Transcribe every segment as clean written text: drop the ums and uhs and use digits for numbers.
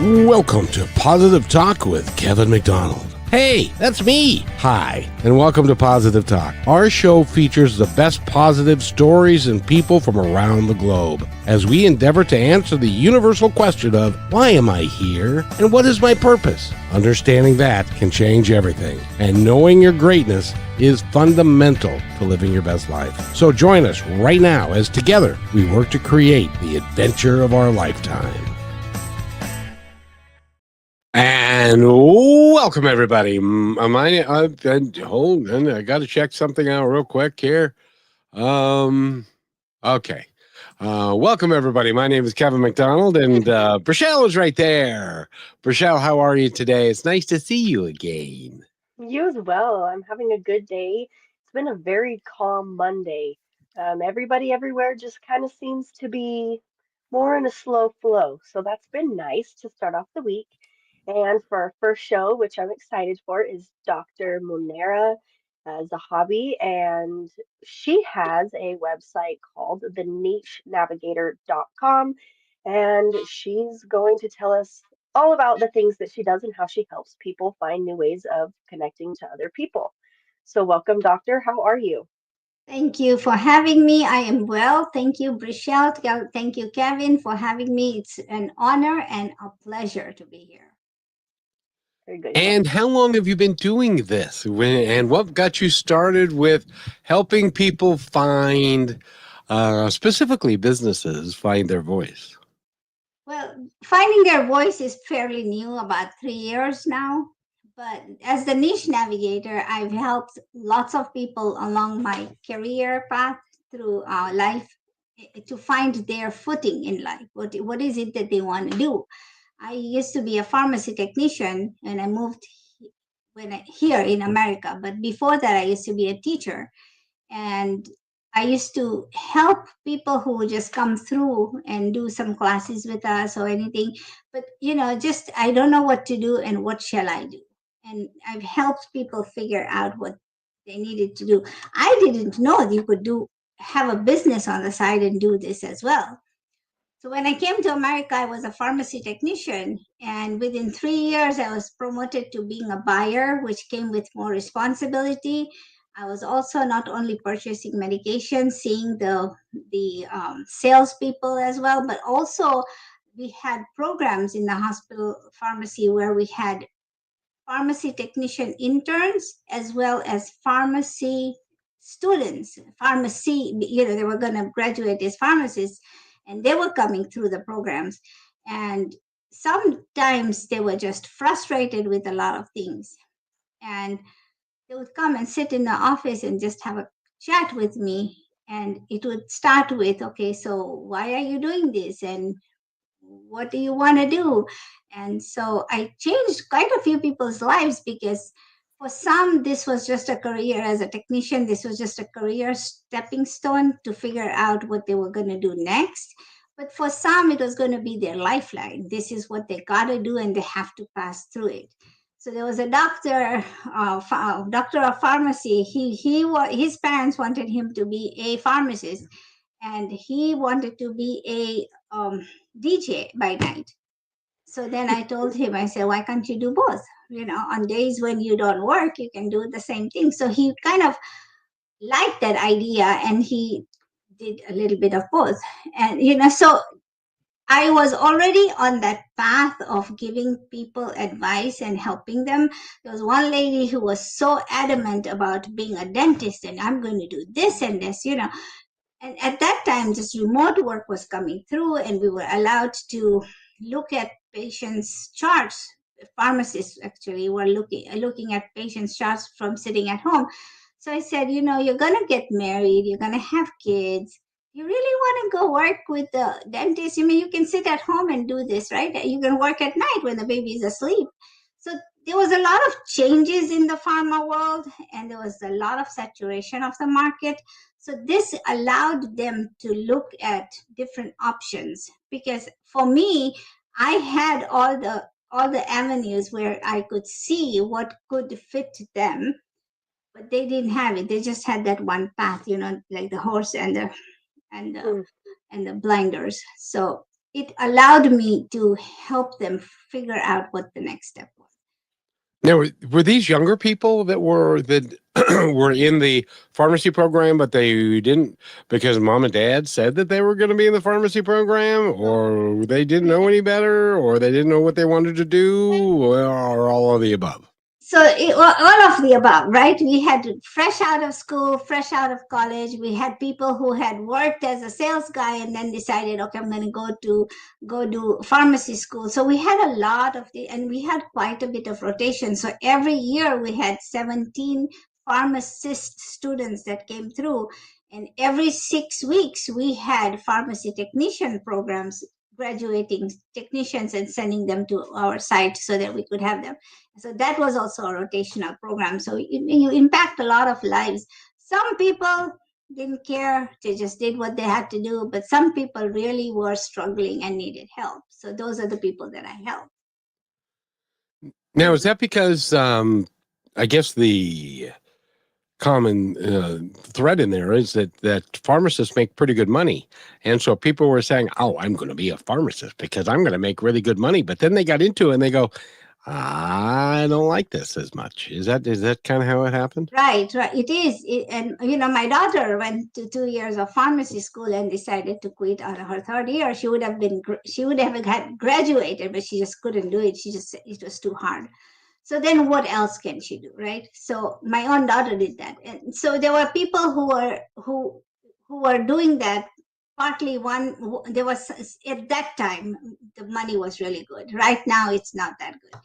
Welcome to Positive Talk with Kevin McDonald. Hey, that's me. Hi, and welcome to Positive Talk. Our show features the best positive stories and people from around the globe as we endeavor to answer the universal question of why am I here and what is my purpose? Understanding that can change everything, and knowing your greatness is fundamental to living your best life. So join us right now as together we work to create the adventure of our lifetime. And welcome, everybody. Hold on, I got to check something out real quick here. Okay. Welcome, everybody. My name is Kevin McDonald, and Brichelle is right there. Brichelle, how are you today? It's nice to see you again. You as well. I'm having a good day. It's been a very calm Monday. Everybody everywhere just kind of seems to be more in a slow flow. So that's been nice to start off the week. And for our first show, which I'm excited for, is Dr. Munira Zahabi. And she has a website called the nichenavigator.com. And she's going to tell us all about the things that she does and how she helps people find new ways of connecting to other people. So, welcome, Doctor. How are you? Thank you for having me. I am well. Thank you, Brichelle. Thank you, Kevin, for having me. It's an honor and a pleasure to be here. Very good. And how long have you been doing this? And what got you started with helping people find, specifically businesses, find their voice? Well, finding their voice is fairly new, about 3 years now. But as the niche navigator, I've helped lots of people along my career path through life to find their footing in life. What is it that they want to do? I used to be a pharmacy technician and I moved here in America. But before that, I used to be a teacher. And I used to help people who would just come through and do some classes with us or anything. But, just I don't know what to do and what shall I do? And I've helped people figure out what they needed to do. I didn't know that you could have a business on the side and do this as well. So when I came to America, I was a pharmacy technician, and within 3 years, I was promoted to being a buyer, which came with more responsibility. I was also not only purchasing medication, seeing the salespeople as well, but also we had programs in the hospital pharmacy where we had pharmacy technician interns as well as pharmacy students. Pharmacy, they were going to graduate as pharmacists, and they were coming through the programs. And sometimes they were just frustrated with a lot of things. And they would come and sit in the office and just have a chat with me. And it would start with, okay, so why are you doing this? And what do you want to do? And so I changed quite a few people's lives because for some, this was just a career as a technician. This was just a career stepping stone to figure out what they were going to do next. But for some, it was going to be their lifeline. This is what they got to do, and they have to pass through it. So there was a doctor of pharmacy. His parents wanted him to be a pharmacist, and he wanted to be a DJ by night. So then I told him, I said, why can't you do both? On days when you don't work, you can do the same thing. So he kind of liked that idea, and he did a little bit of both. And, so I was already on that path of giving people advice and helping them. There was one lady who was so adamant about being a dentist, and I'm going to do this and this, And at that time, just remote work was coming through, and we were allowed to look at patients' charts. Pharmacists actually were looking at patients' charts from sitting at home. So I said, you're going to get married, you're going to have kids. You really want to go work with the dentist? You can sit at home and do this, right? You can work at night when the baby is asleep. So there was a lot of changes in the pharma world, and there was a lot of saturation of the market. So this allowed them to look at different options, because for me, I had all the avenues where I could see what could fit them, but they didn't have it. They just had that one path, like the horse and the Mm. blinders. So it allowed me to help them figure out what the next step was. Now, were these younger people that were were in the pharmacy program, but they didn't because mom and dad said that they were going to be in the pharmacy program, or they didn't know any better, or they didn't know what they wanted to do, or all of the above? So all of the above, right? We had fresh out of school, fresh out of college. We had people who had worked as a sales guy and then decided, okay, I'm going to go do pharmacy school. So we had a lot of and we had quite a bit of rotation. So every year we had 17 pharmacist students that came through, and every 6 weeks we had pharmacy technician programs, graduating technicians and sending them to our site so that we could have them. So that was also a rotational program. So you impact a lot of lives. Some people didn't care, they just did what they had to do, but some people really were struggling and needed help. So those are the people that I helped. Now, is that because I guess the common thread in there is that pharmacists make pretty good money, and so people were saying, "Oh, I'm going to be a pharmacist because I'm going to make really good money." But then they got into it and they go, "I don't like this as much." Is that kind of how it happened? Right. It is. And, my daughter went to 2 years of pharmacy school and decided to quit on her third year. She would have had graduated, but she just couldn't do it. It was too hard. So then what else can she do, right? So my own daughter did that. And so there were people who were doing that. Partly there was, at that time, the money was really good. Right now it's not that good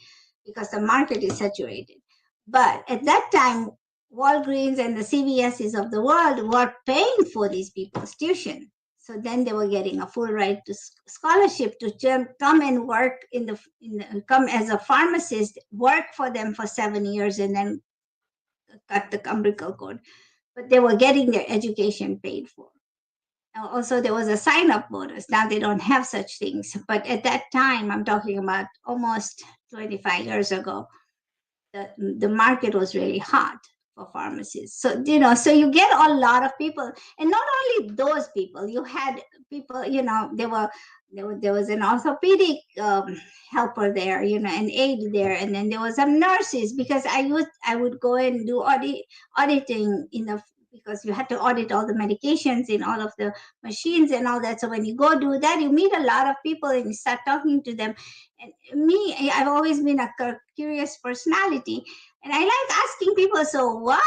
because the market is saturated. But at that time, Walgreens and the CVS's of the world were paying for these people's tuition. So then they were getting a full ride to scholarship to come and work come as a pharmacist, work for them for 7 years, and then cut the umbilical cord. But they were getting their education paid for. Also, there was a sign-up bonus. Now they don't have such things. But at that time, I'm talking about almost 25 years ago, the market was really hot for pharmacists. So so you get a lot of people, and not only those people. You had people, there was an orthopedic helper there, an aide there, and then there was some nurses, because I would go and do auditing because you had to audit all the medications in all of the machines and all that. So when you go do that, you meet a lot of people and you start talking to them. And I've always been a curious personality, and I like asking people, so why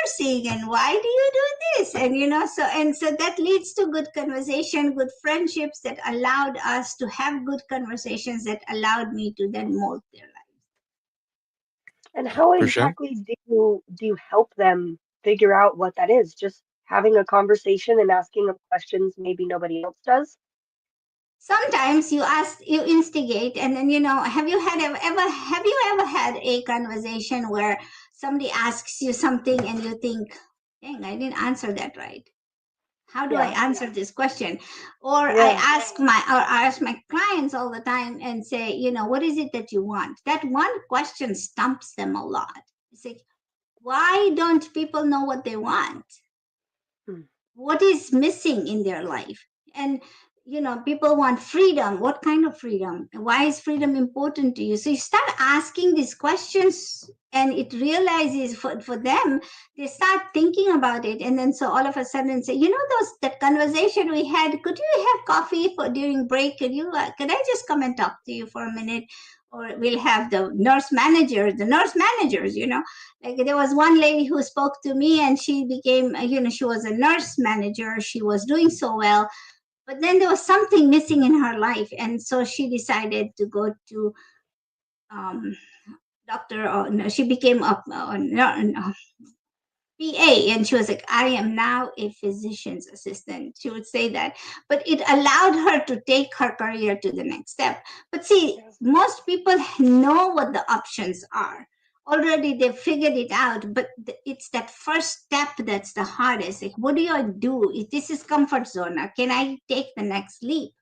nursing, and why do you do this? And so that leads to good conversation, good friendships that allowed us to have good conversations that allowed me to then mold their lives. And how For sure. exactly do you help them figure out what that is? Just having a conversation and asking them questions maybe nobody else does? Sometimes you instigate, and then have you ever had a conversation where somebody asks you something and you think, dang, I didn't answer that right. How do I Yeah. answer this question? Or Yeah. I ask my clients all the time and say, what is it that you want? That one question stumps them a lot. It's like, why don't people know what they want? Hmm. What is missing in their life? And people want freedom. What kind of freedom? Why is freedom important to you? So you start asking these questions, and it realizes for them, they start thinking about it, and then so all of a sudden say, that conversation we had, could you have coffee during break? Could I just come and talk to you for a minute? Or we'll have the nurse managers, like there was one lady who spoke to me, and she became, she was a nurse manager. She was doing so well, but then there was something missing in her life, and so she decided to go to um, doctor. Or no, she became a PA, and she was like, I am now a physician's assistant. She would say that, but it allowed her to take her career to the next step. But see, Yeah. most people know what the options are. Already they've figured it out, but it's that first step that's the hardest. Like, what do I do? If this is comfort zone, now can I take the next leap?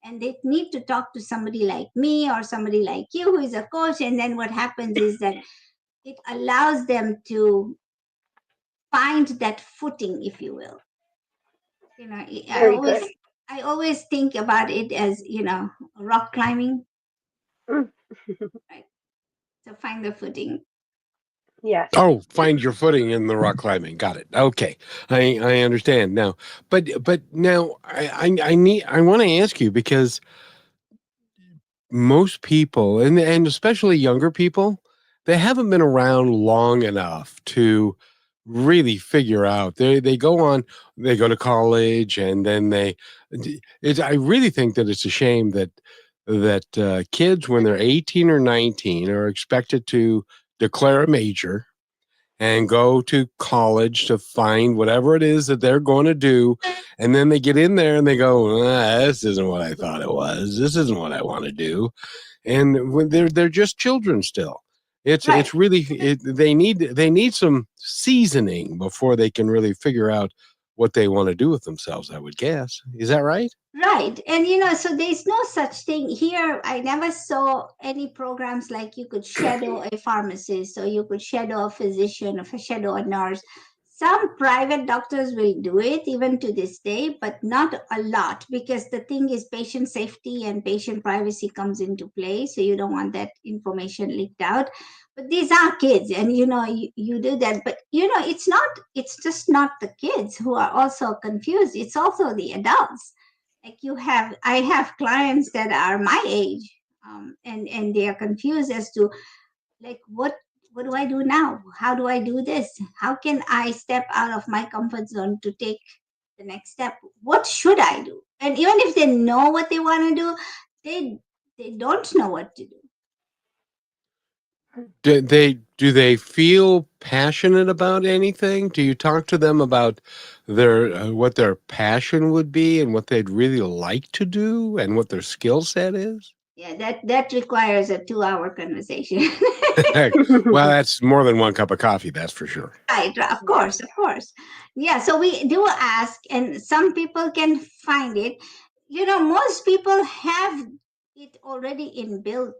And they need to talk to somebody like me or somebody like you who is a coach. And then what happens is that it allows them to find that footing, if you will. I Very always good. I always think about it as, rock climbing, Mm, right? To find the footing. yes. Oh, find your footing in the rock climbing. Got it. Okay, I understand now. But now I want to ask you because most people and especially younger people, they haven't been around long enough to really figure out. They go on, they go to college, and then I really think that it's a shame that kids when they're 18 or 19 are expected to declare a major and go to college to find whatever it is that they're going to do. And then they get in there and they go, this isn't what I thought it was. This isn't what I want to do. And when they're just children still. Right. It's really they need some seasoning before they can really figure out what they want to do with themselves, I would guess. Is that right? Right. And so there's no such thing here. I never saw any programs like you could shadow a pharmacist or you could shadow a physician or shadow a nurse. Some private doctors will do it even to this day, but not a lot because the thing is patient safety and patient privacy comes into play. So you don't want that information leaked out. But these are kids and you do that. But it's just not the kids who are also confused. It's also the adults. Like I have clients that are my age, and they are confused as to like what do I do now, how do I do this, how can I step out of my comfort zone to take the next step, what should I do, and even if they know what they want to do, they don't know what to do. Do they feel passionate about anything? Do you talk to them about their what their passion would be and what they'd really like to do and what their skill set is? Yeah, that requires a 2-hour conversation. Well, that's more than one cup of coffee, that's for sure. Right, of Yes. course, of course. Yeah, so we do ask, and some people can find it. Most people have it already inbuilt,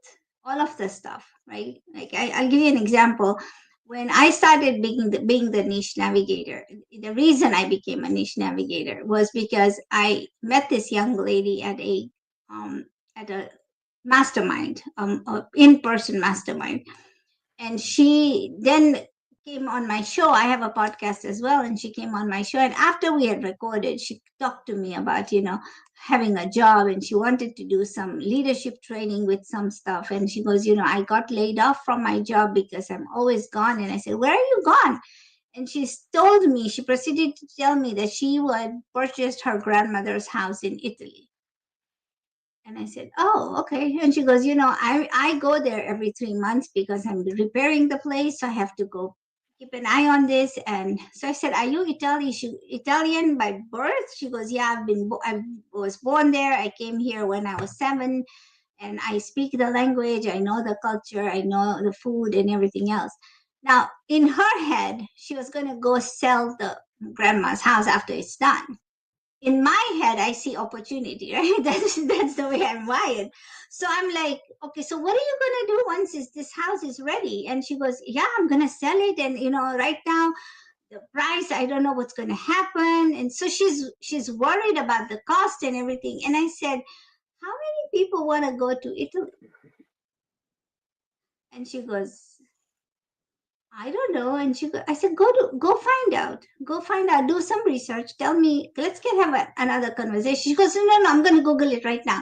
all of the stuff, right? Like I'll give you an example. When I started being the niche navigator, the reason I became a niche navigator was because I met this young lady um, at a mastermind, a in-person mastermind, and she then came on my show. I have a podcast as well, and she came on my show, and after we had recorded, she talked to me about having a job, and she wanted to do some leadership training with some stuff, and she goes, I got laid off from my job because I'm always gone. And I said, where are you gone? And she proceeded to tell me that she would purchased her grandmother's house in Italy. And I said, oh, okay. And she goes, I go there every 3 months because I'm repairing the place. So I have to go keep an eye on this. And so I said, are you Italian by birth? She goes, yeah, I was born there. I came here when I was 7, and I speak the language. I know the culture. I know the food and everything else. Now, in her head, she was going to go sell the grandma's house after it's done. In my head, I see opportunity, right? That's the way I'm wired. So I'm like, okay, so what are you gonna do once this house is ready? And she goes, yeah, I'm gonna sell it, and right now the price, I don't know what's gonna happen. And so she's worried about the cost and everything. And I said, how many people want to go to Italy? And she goes, I don't know. And I said, go find out. Go find out. Do some research. Tell me. Let's have another conversation. She goes, no, I'm going to Google it right now.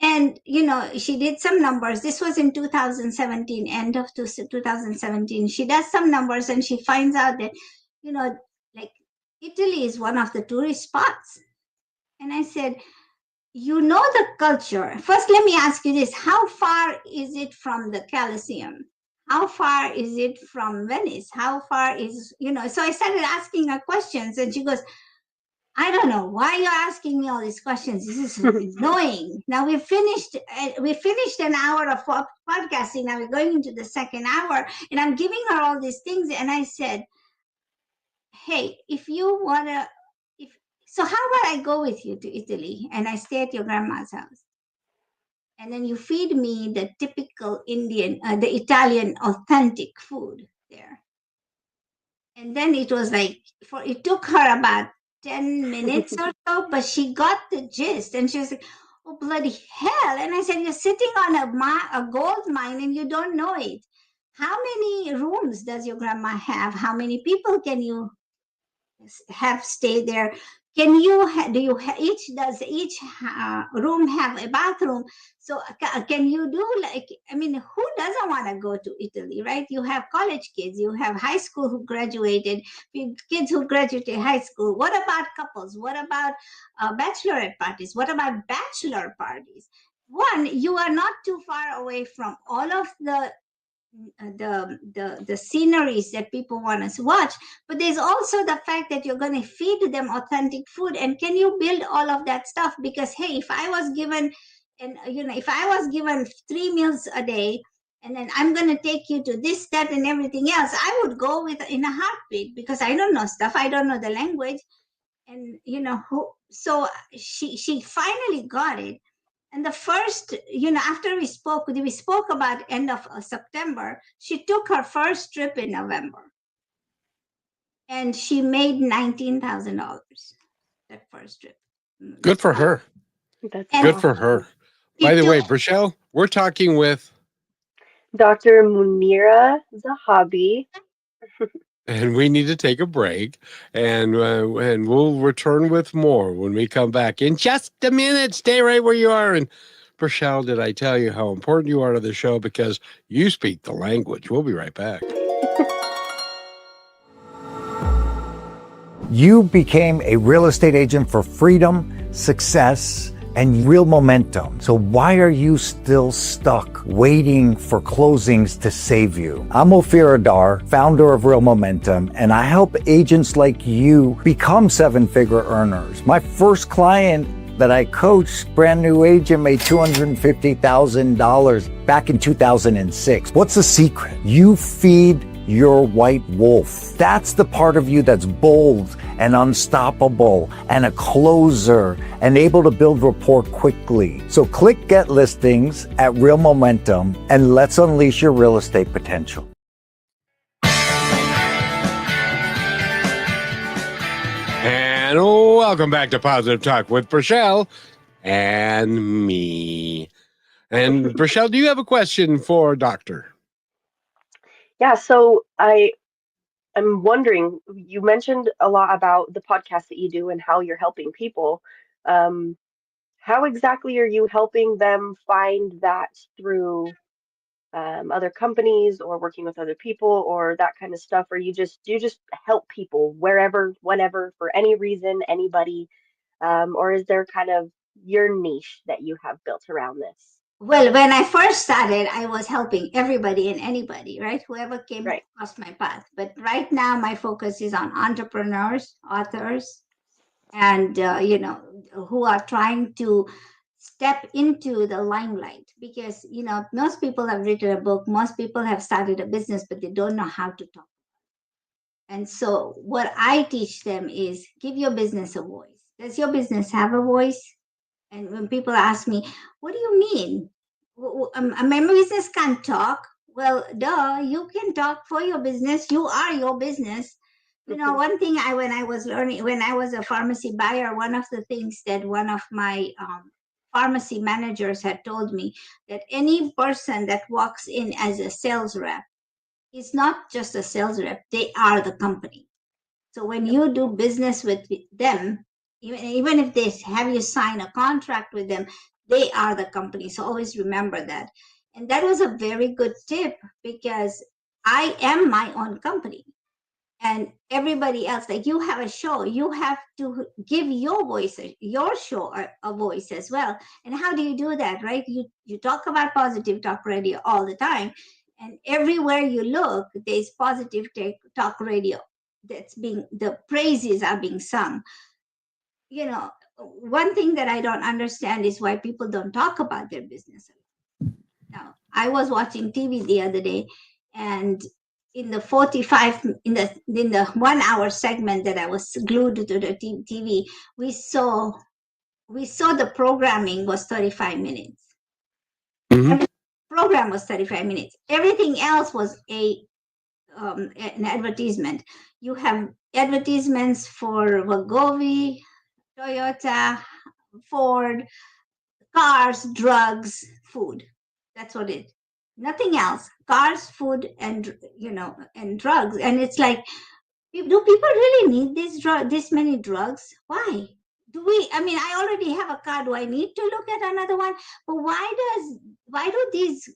And she did some numbers. This was in 2017, end of 2017. She does some numbers and she finds out that like Italy is one of the tourist spots. And I said, the culture. First, let me ask you this. How far is it from the Colosseum? How far is it from Venice? How far is, So I started asking her questions, and she goes, I don't know why you're asking me all these questions. This is annoying. Now we finished an hour of podcasting. Now we're going into the second hour, and I'm giving her all these things. And I said, hey, if you wanna, if so, how about I go with you to Italy and I stay at your grandma's house, and then you feed me the typical the Italian authentic food there. And then it was like, it took her about 10 minutes or so, but she got the gist. And she was like, oh, bloody hell. And I said, you're sitting on a gold mine and you don't know it. How many rooms does your grandma have? How many people can you have stay there? Can you does each room have a bathroom? So can you do, like, I mean, who doesn't want to go to Italy, right? You have college kids, you have high school who graduated, kids who graduated high school. What about couples? What about bachelorette parties? What about bachelor parties? One, you are not too far away from all of the sceneries that people want to watch, but there's also the fact that you're going to feed them authentic food. And can you build all of that stuff? Because hey, if I was given, and if I was given 3 meals a day, and then I'm going to take you to this, that, and everything else, I would go with in a heartbeat, because I don't know stuff, I don't know the language. And so she finally got it. And the first, after we spoke about end of September, she took her first trip in November. And she made $19,000 that first trip. Good for her. That's Good awesome. for her. By the way, Rochelle, we're talking with, Dr. Munira Zahabi. and we need to take a break, and we'll return with more when we come back in just a minute. Stay right where you are. And Rochelle, did I tell you how important you are to the show? Because you speak the language. We'll be right back. You became a real estate agent for freedom, success, and real momentum. So why are you still stuck waiting for closings to save you? I'm Ophir Adar, founder of Real Momentum, and I help agents like you become seven-figure earners. My first client that I coached, brand new agent, made $250,000 back in 2006. What's the secret? You feed your white wolf. That's the part of you that's bold and unstoppable and a closer and able to build rapport quickly. So click Get Listings at Real Momentum and let's unleash your real estate potential. And welcome back to Positive Talk with Rochelle and me. And Rochelle, do you have a question for Doctor? Yeah, so I'm wondering, you mentioned a lot about the podcast that you do and how you're helping people. How exactly are you helping them find that through other companies or working with other people or that kind of stuff? Or do you just help people wherever, whenever, for any reason, anybody? Or is there kind of your niche that you have built around this? Well, when I first started, I was helping everybody and anybody, right? Whoever came Right. across my path. But right now, my focus is on entrepreneurs, authors, and who are trying to step into the limelight. Because most people have written a book, most people have started a business, but they don't know how to talk. And so, what I teach them is give your business a voice. Does your business have a voice? And when people ask me, what do you mean? My business can't talk. Well, duh, you can talk for your business. You are your business. One thing when I was a pharmacy buyer, one of the things that one of my pharmacy managers had told me, that any person that walks in as a sales rep is not just a sales rep, they are the company. So when you do business with them, even if they have you sign a contract with them, they are the company. So always remember that. And that was a very good tip, because I am my own company. And everybody else, like you have a show, you have to give your voice, your show a voice as well. And how do you do that, right? You talk about Positive Talk Radio all the time. And everywhere you look, there's Positive Talk Radio. The praises are being sung. One thing that I don't understand is why people don't talk about their business. Now, I was watching TV the other day, and in the 1 hour segment that I was glued to the TV, we saw the programming was 35 minutes. Mm-hmm. Program was 35 minutes. Everything else was an advertisement. You have advertisements for Wagovi, Toyota, Ford, cars, drugs, food. That's what it. Nothing else. Cars, food, and and drugs. And it's like, do people really need this many drugs? Why? Do we? I mean, I already have a car. Do I need to look at another one? But why do these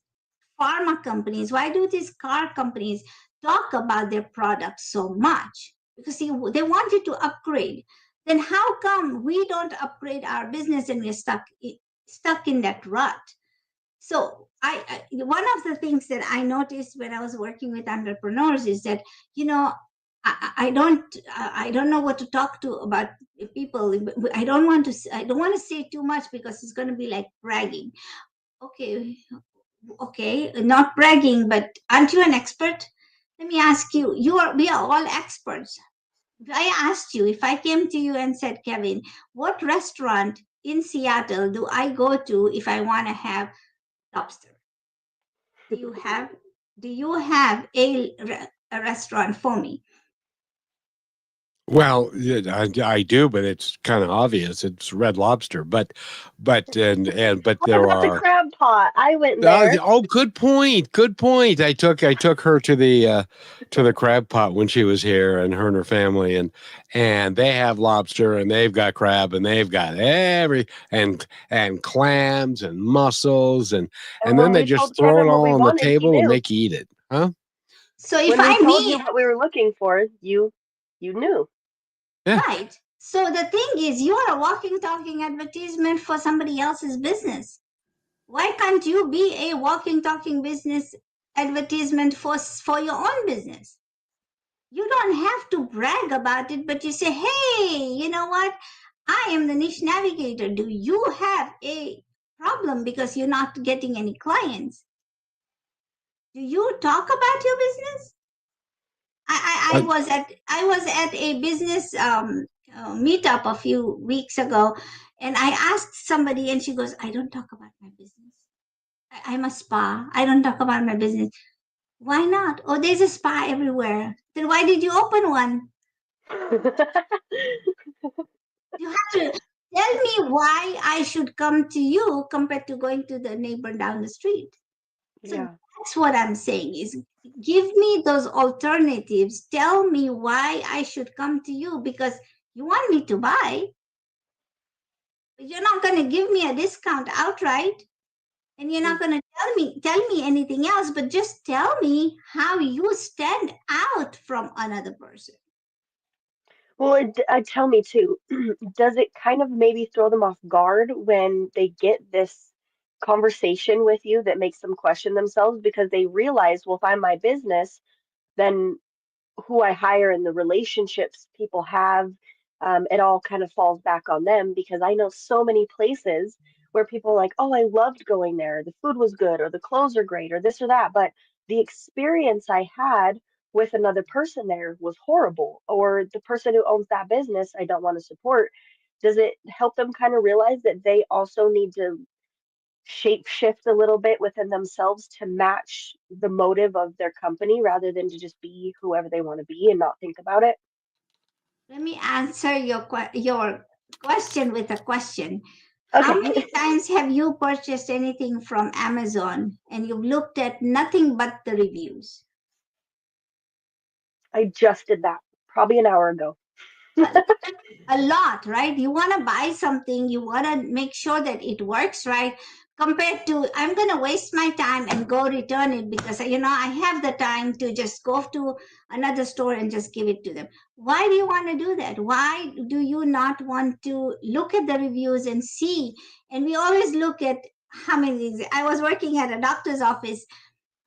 pharma companies, why do these car companies talk about their products so much? Because they want you to upgrade. Then how come we don't upgrade our business and we're stuck in that rut? So one of the things that I noticed when I was working with entrepreneurs is that, I don't know what to talk to about people. I don't want to say too much because it's going to be like bragging. Okay, not bragging, but aren't you an expert? Let me ask you, we are all experts. If I asked you, if I came to you and said, Kevin, what restaurant in Seattle do I go to if I want to have lobster? Do you have a restaurant for me? Well, yeah, I do, but it's kind of obvious. It's Red Lobster, but What there about the are. crab pot? I went there. Oh, good point. Good point. I took her to the crab pot when she was here, and her and her family, and they have lobster, and they've got crab, and they've got and clams and mussels, and And then when they we just told throw it Kevin what all we on the wanted, he table and knew. make you eat it, huh? So if When we I told you meet what we were looking for, you knew. Yeah. right. So the thing is, you are a walking, talking advertisement for somebody else's business. Why can't you be a walking, talking business advertisement for your own business? You don't have to brag about it, but you say, hey, you know what? I am the niche navigator. Do you have a problem because you're not getting any clients? Do you talk about your business? I was at a business meetup a few weeks ago, and I asked somebody, and she goes, I don't talk about my business. I'm a spa. I don't talk about my business. Why not? Oh, there's a spa everywhere. Then why did you open one? You have to tell me why I should come to you compared to going to the neighbor down the street. So Yeah. that's what I'm saying is, give me those alternatives. Tell me why I should come to you, because you want me to buy, but you're not going to give me a discount outright, and you're not going to tell me anything else, but just tell me how you stand out from another person. Well, tell me too, does it kind of maybe throw them off guard when they get this conversation with you that makes them question themselves because they realize, well, if I'm my business, then who I hire and the relationships people have, it all kind of falls back on them because I know so many places where people are like, oh, I loved going there. The food was good, or the clothes are great, or this or that. But the experience I had with another person there was horrible, or the person who owns that business I don't want to support. Does it help them kind of realize that they also need to shape shift a little bit within themselves to match the motive of their company rather than to just be whoever they want to be and not think about it? Let me answer your question with a question. How Okay. many times have you purchased anything from Amazon and you've looked at nothing but the reviews? I just did that probably an hour ago. A lot, right? You want to buy something, you want to make sure that it works right, compared to, I'm going to waste my time and go return it because I have the time to just go to another store and just give it to them. Why do you want to do that? Why do you not want to look at the reviews and see? And we always look at how many things. I was working at a doctor's office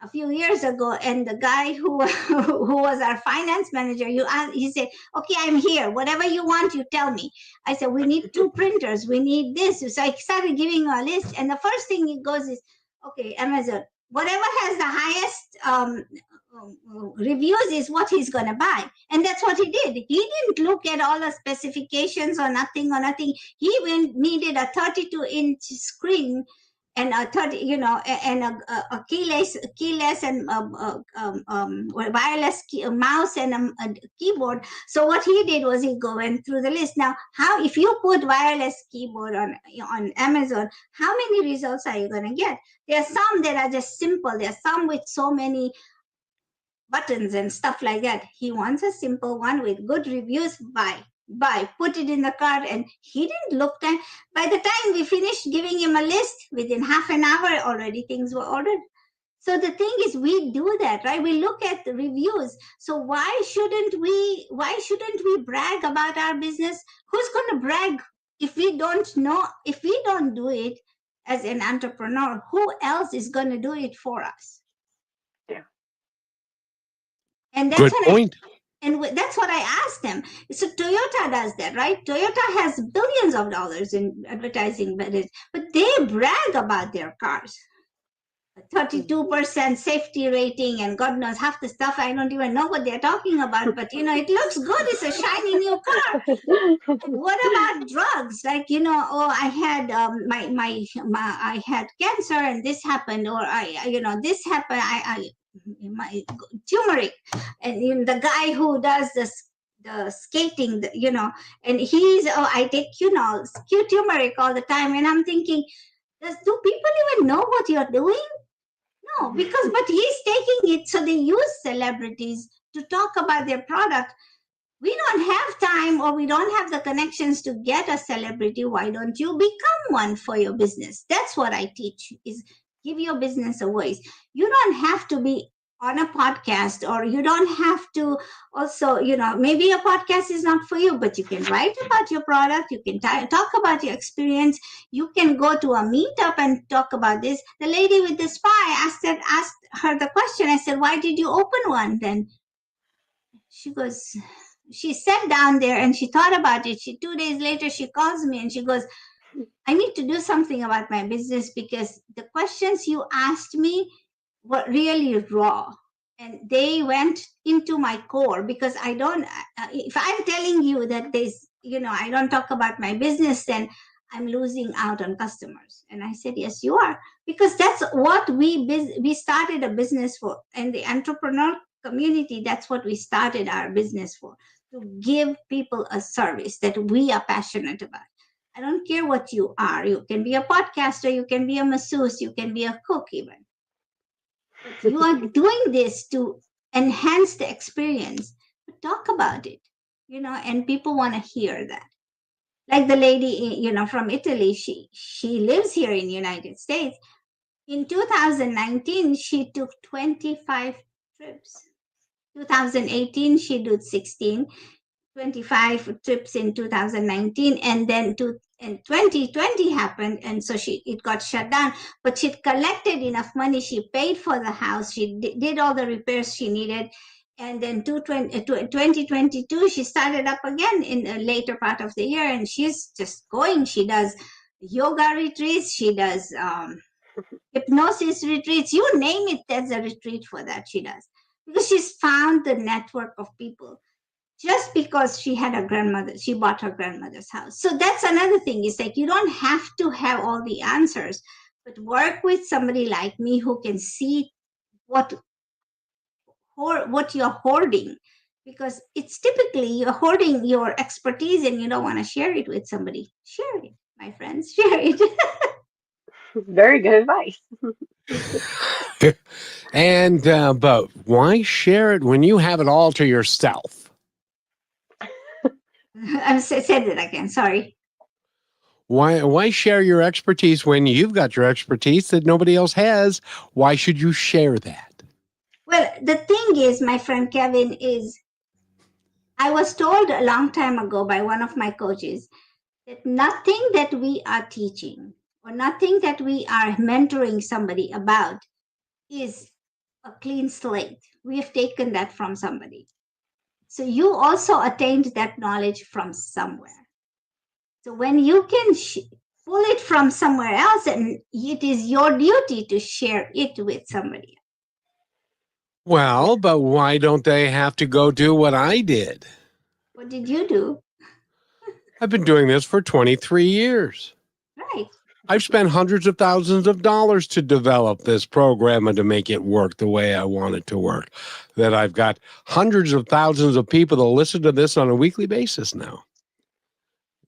a few years ago, and the guy who who was our finance manager, he said, okay, I'm here, whatever you want, you tell me. I said, we need 2 printers, we need this. So I started giving a list, and the first thing he goes is, okay, Amazon, whatever has the highest reviews is what he's going to buy. And that's what he did. He didn't look at all the specifications or nothing. He even needed a 32-inch screen, and a 30, and a keyless and wireless mouse and a keyboard. So what he did was he went through the list. Now, if you put wireless keyboard on Amazon, how many results are you going to get? There are some that are just simple. There are some with so many buttons and stuff like that. He wants a simple one with good reviews. Buy, put it in the cart. And he didn't look time. By the time we finished giving him a list, within half an hour already things were ordered. So the thing is, we do that, right? We look at the reviews. So why shouldn't we brag about our business? Who's going to brag if we don't do it as an entrepreneur? Who else is going to do it for us? Yeah. And Good point. That's what I asked them. So Toyota does that, right? Toyota has billions of dollars in advertising budget, but they brag about their cars. 32% safety rating and God knows half the stuff. I don't even know what they're talking about, but it looks good. It's a shiny new car. What about drugs? Like, I had I had cancer and this happened, or this happened. My turmeric, and the guy who does the skating, and he's I take turmeric all the time, and I'm thinking, do people even know what you're doing? No, but he's taking it. So they use celebrities to talk about their product. We don't have time, or we don't have the connections to get a celebrity. Why don't you become one for your business? That's what I teach, is give your business a voice. You don't have to be on a podcast, or you don't have to also, maybe a podcast is not for you, but you can write about your product. You can talk about your experience. You can go to a meetup and talk about this. The lady with the spa, I asked her the question. I said, why did you open one then? She sat down there and she thought about it. 2 days later, she calls me and she goes, I need to do something about my business, because the questions you asked me were really raw, and they went into my core. Because if I'm telling you that I don't talk about my business, then I'm losing out on customers. And I said, yes, you are, because that's what we started a business for. And the entrepreneur community, that's what we started our business for, to give people a service that we are passionate about. I don't care what you are. You can be a podcaster, you can be a masseuse, you can be a cook even. But you are doing this to enhance the experience. But talk about it, and people want to hear that. Like the lady, from Italy, she lives here in the United States. In 2019, she took 25 trips. 2018, she did 16. 25 trips in 2019, and then 2020 happened, and so it got shut down. But she'd collected enough money. She paid for the house. She did all the repairs she needed, and then 2022 she started up again in the later part of the year, and she's just going. She does yoga retreats. She does hypnosis retreats. You name it, there's a retreat for that she does, because she's found the network of people. Just because she had a grandmother, she bought her grandmother's house. So that's another thing. It's like, you don't have to have all the answers, but work with somebody like me who can see what you're hoarding, because it's typically you're hoarding your expertise and you don't want to share it with somebody. Share it, my friends, share it. Very good advice. And but why share it when you have it all to yourself? I said it again. Sorry. Why share your expertise when you've got your expertise that nobody else has? Why should you share that? Well, the thing is, my friend Kevin, is I was told a long time ago by one of my coaches that nothing that we are teaching or nothing that we are mentoring somebody about is a clean slate. We have taken that from somebody. So you also attained that knowledge from somewhere. So when you can pull it from somewhere else, and it is your duty to share it with somebody. Well, but why don't they have to go do what I did? What did you do? I've been doing this for 23 years. Right. I've spent hundreds of thousands of dollars to develop this program and to make it work the way I want it to work. That I've got hundreds of thousands of people that listen to this on a weekly basis now.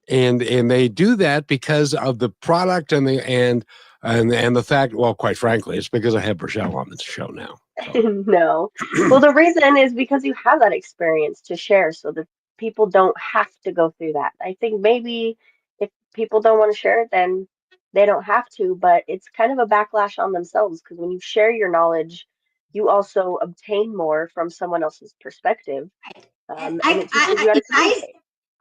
And they do that because of the product and the fact, well, quite frankly, it's because I have Rochelle on this show now. So. No. Well, the reason is because you have that experience to share so that people don't have to go through that. I think maybe if people don't want to share it, then they don't have to, but it's kind of a backlash on themselves because when you share your knowledge, you also obtain more from someone else's perspective. And And it teaches you how to communicate.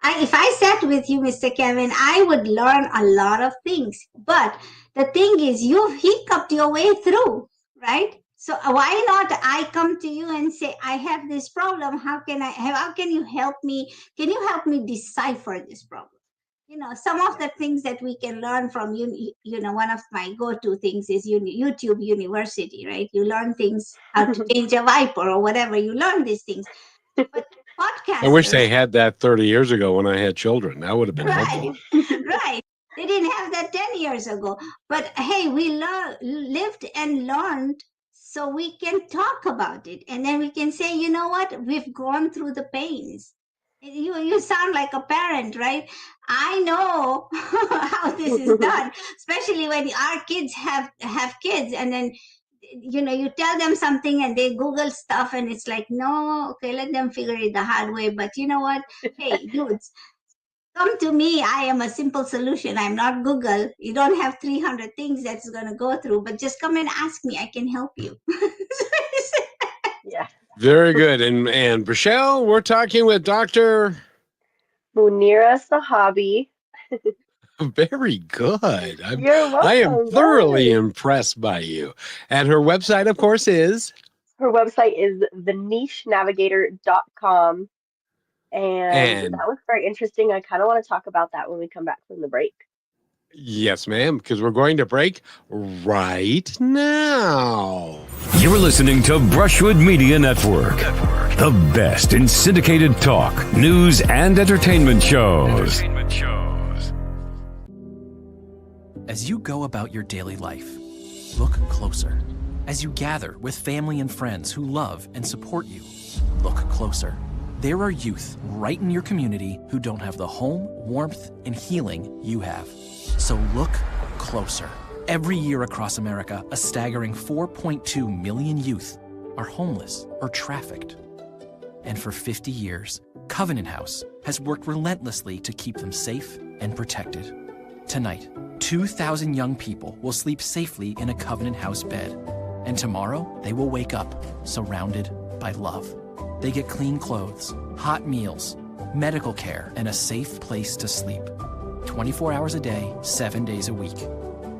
if I sat with you, Mr. Kevin, I would learn a lot of things. But the thing is, you've hiccuped your way through, right? So why not I come to you and say, I have this problem. How can you help me? Can you help me decipher this problem? Some of the things that we can learn from one of my go-to things is YouTube University, right? You learn things, how to change a wiper or whatever. You learn these things. But podcasters, I wish they had that 30 years ago when I had children. That would have been helpful. Right. They didn't have that 10 years ago. But hey, we lived and learned, so we can talk about it. And then we can say, you know what? We've gone through the pains. You sound like a parent, right? I know how this is done, especially when our kids have kids, and then you tell them something and they Google stuff, and it's like, no, okay, let them figure it the hard way. But you know what? Hey, dudes, come to me. I am a simple solution. I'm not Google. You don't have 300 things that's going to go through, but just come and ask me. I can help you. Yeah. Very good. And Rochelle, we're talking with Dr. Munira Zahabi. Very good. You're welcome. I am thoroughly impressed by you. And her website, of course, is? Her website is thenichenavigator.com. And that was very interesting. I kind of want to talk about that when we come back from the break. Yes, ma'am, because we're going to break right now. You're listening to Brushwood Media Network, the best in syndicated talk, news, and entertainment shows. As you go about your daily life, look closer. As you gather with family and friends who love and support you, look closer. There are youth right in your community who don't have the home, warmth, and healing you have. So look closer. Every year across America, a staggering 4.2 million youth are homeless or trafficked. And for 50 years, Covenant House has worked relentlessly to keep them safe and protected. Tonight, 2,000 young people will sleep safely in a Covenant House bed. And tomorrow, they will wake up surrounded by love. They get clean clothes, hot meals, medical care, and a safe place to sleep. 24 hours a day, 7 days a week.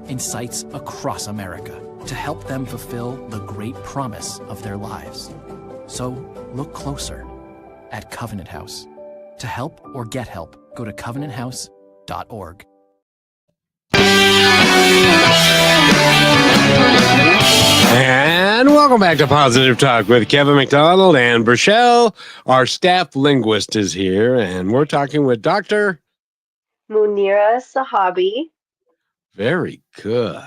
In sites across America to help them fulfill the great promise of their lives. So look closer at Covenant House. To help or get help, go to covenanthouse.org. And welcome back to Positive Talk with Kevin McDonald and Rochelle. Our staff linguist is here, and we're talking with Dr. Munira Zahabi. Very good.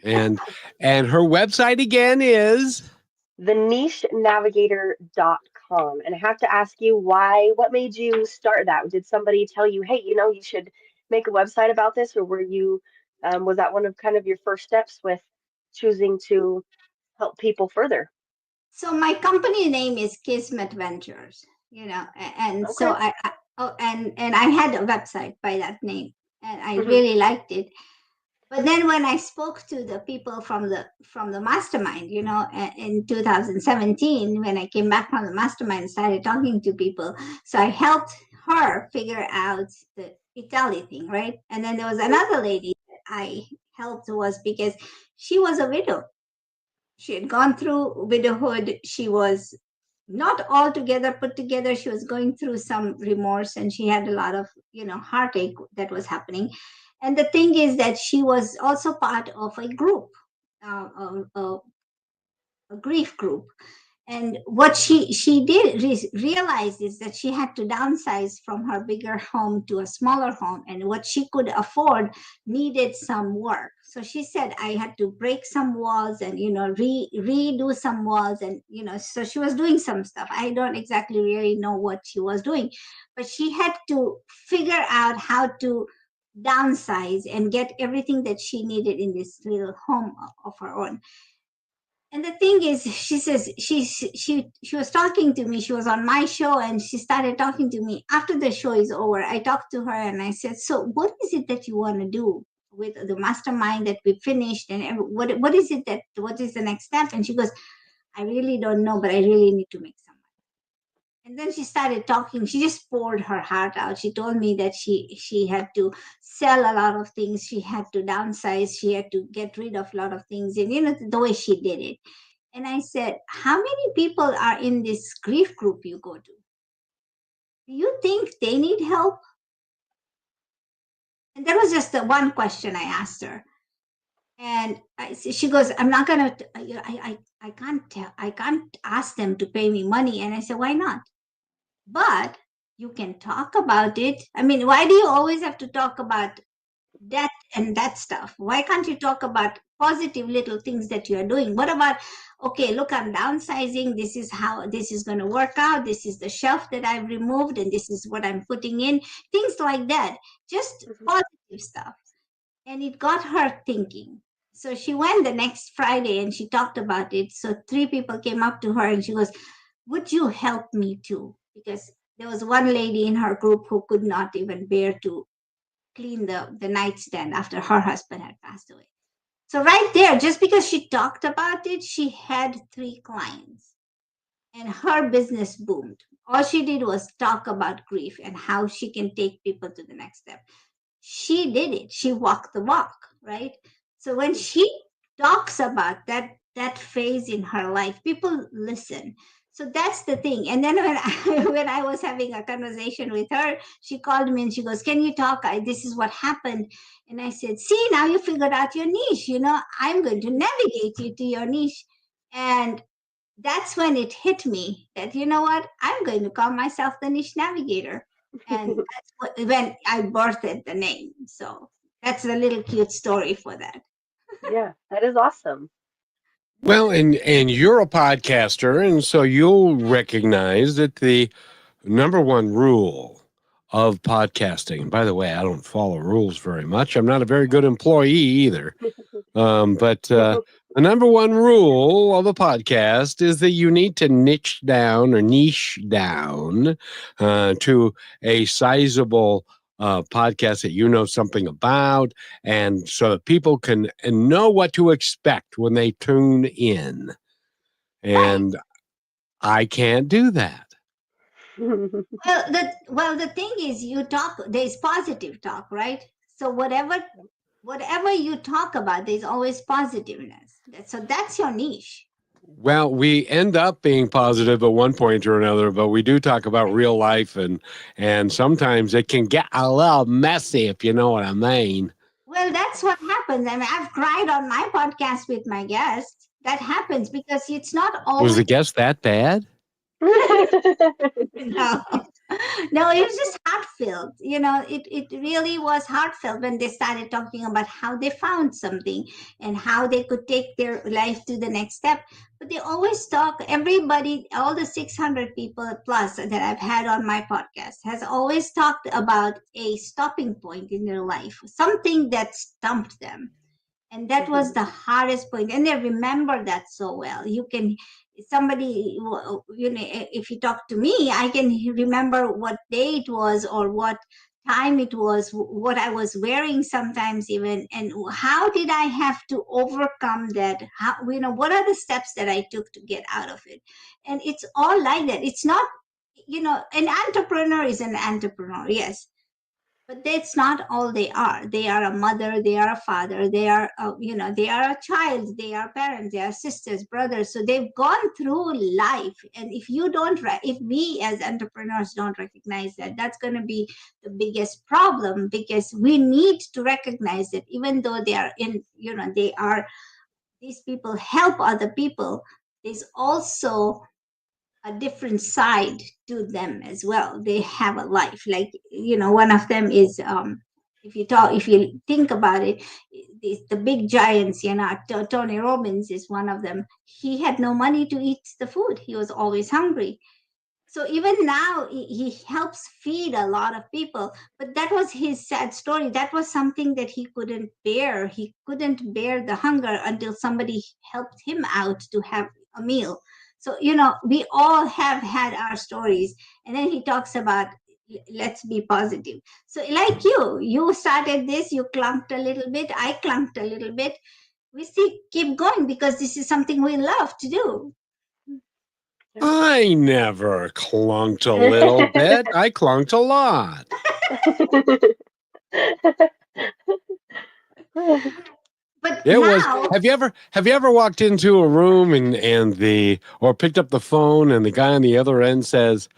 And her website again is thenichenavigator.com. And I have to ask you what made you start that? Did somebody tell you, hey, you should make a website about this? Or was that one of kind of your first steps with choosing to help people further? So my company name is Kismet Ventures, and Okay. so I had a website by that name, and I really liked it. But then when I spoke to the people from the mastermind, in 2017, when I came back from the mastermind and started talking to people, so I helped her figure out the Italy thing, right? And then there was another lady that I helped was because she was a widow. She had gone through widowhood. She was not altogether put together. She was going through some remorse, and she had a lot of, heartache that was happening. And the thing is that she was also part of a group, a grief group. And what she did realize is that she had to downsize from her bigger home to a smaller home, and what she could afford needed some work. So she said, I had to break some walls and redo some walls, and so she was doing some stuff. I don't exactly really know what she was doing, but she had to figure out how to downsize and get everything that she needed in this little home of her own. And the thing is, she says she was talking to me. She was on my show, and she started talking to me after the show is over. I talked to her and I said, "So, what is it that you want to do with the mastermind that we finished? And what is it that what is the next step?" And she goes, "I really don't know, but I really need to make some." And then she started talking. She just poured her heart out. She told me that she had to sell a lot of things. She had to downsize. She had to get rid of a lot of things. And the way she did it. And I said, how many people are in this grief group you go to? Do you think they need help? And that was just the one question I asked her. And she goes, I'm not gonna. I can't tell. I can't ask them to pay me money. And I said, why not? But you can talk about it. I mean, why do you always have to talk about death and that stuff? Why can't you talk about positive little things that you are doing? What about, okay, look, I'm downsizing. This is how this is going to work out. This is the shelf that I've removed, and this is what I'm putting in. Things like that. Just positive stuff. And it got her thinking. So she went the next Friday and she talked about it. So 3 people came up to her and she goes, would you help me too? Because there was one lady in her group who could not even bear to clean the nightstand after her husband had passed away. So right there, just because she talked about it, she had 3 clients and her business boomed. All she did was talk about grief and how she can take people to the next step. She did it. She walked the walk, right? So when she talks about that phase in her life, people listen. So that's the thing. And then when when I was having a conversation with her, she called me and she goes, can you talk? This is what happened. And I said, see, now you figured out your niche. I'm going to navigate you to your niche. And that's when it hit me that, you know what, I'm going to call myself the Niche Navigator. And that's when I birthed the name. So that's a little cute story for that. Yeah, that is awesome. Well, and you're a podcaster, and so you'll recognize that the number one rule of podcasting, and by the way, I don't follow rules very much. I'm not a very good employee either. But the number one rule of a podcast is that you need to niche down to a sizable podcast that you know something about, and so that people can know what to expect when they tune in. And I can't do that. Well, the thing is, you talk. There's positive talk, right? So whatever you talk about, there's always positiveness. So that's your niche. Well, we end up being positive at one point or another, but we do talk about real life, and sometimes it can get a little messy, if you know what I mean. Well, that's what happens. I mean, I've cried on my podcast with my guests. That happens because it's not always. Was the guest that bad? No, no, it was just heartfelt. It really was heartfelt when they started talking about how they found something and how they could take their life to the next step. But they always talk, everybody, all the 600 people plus that I've had on my podcast has always talked about a stopping point in their life, something that stumped them. And that was the hardest point. And they remember that so well. Somebody, if you talk to me, I can remember what day it was or what time it was, what I was wearing sometimes even, and how did I have to overcome that? How, what are the steps that I took to get out of it? And it's all like that. It's not, an entrepreneur is an entrepreneur, yes. But that's not all they are. They are a mother, they are a father, they are, they are a child, they are parents, they are sisters, brothers. So they've gone through life. And if we as entrepreneurs don't recognize that, that's going to be the biggest problem, because we need to recognize that even though they are these people help other people, there's also a different side to them as well. They have a life. Like, one of them is, if you think about it, the big giants, Tony Robbins is one of them. He had no money to eat the food. He was always hungry. So even now, he helps feed a lot of people. But that was his sad story. That was something that he couldn't bear. He couldn't bear the hunger until somebody helped him out to have a meal. So, we all have had our stories. And then he talks about, let's be positive. So like you started this, you clunked a little bit, I clunked a little bit. We still keep going because this is something we love to do. I never clunked a little bit. I clunked a lot. But It now, was. Have you ever walked into a room or picked up the phone and the guy on the other end says,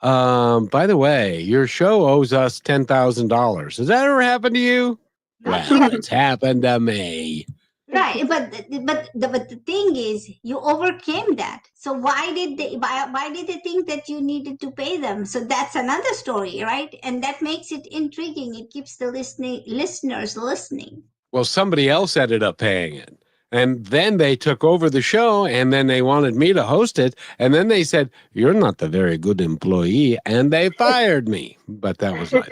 by the way, your show owes us $10,000. Has that ever happened to you? Well, it's happened to me. right? But the thing is, you overcame that. So why did they think that you needed to pay them? So that's another story, right? And that makes it intriguing. It keeps the listeners listening. Well, somebody else ended up paying it. And then they took over the show, and then they wanted me to host it. And then they said, you're not the very good employee. And they fired me. But that was life.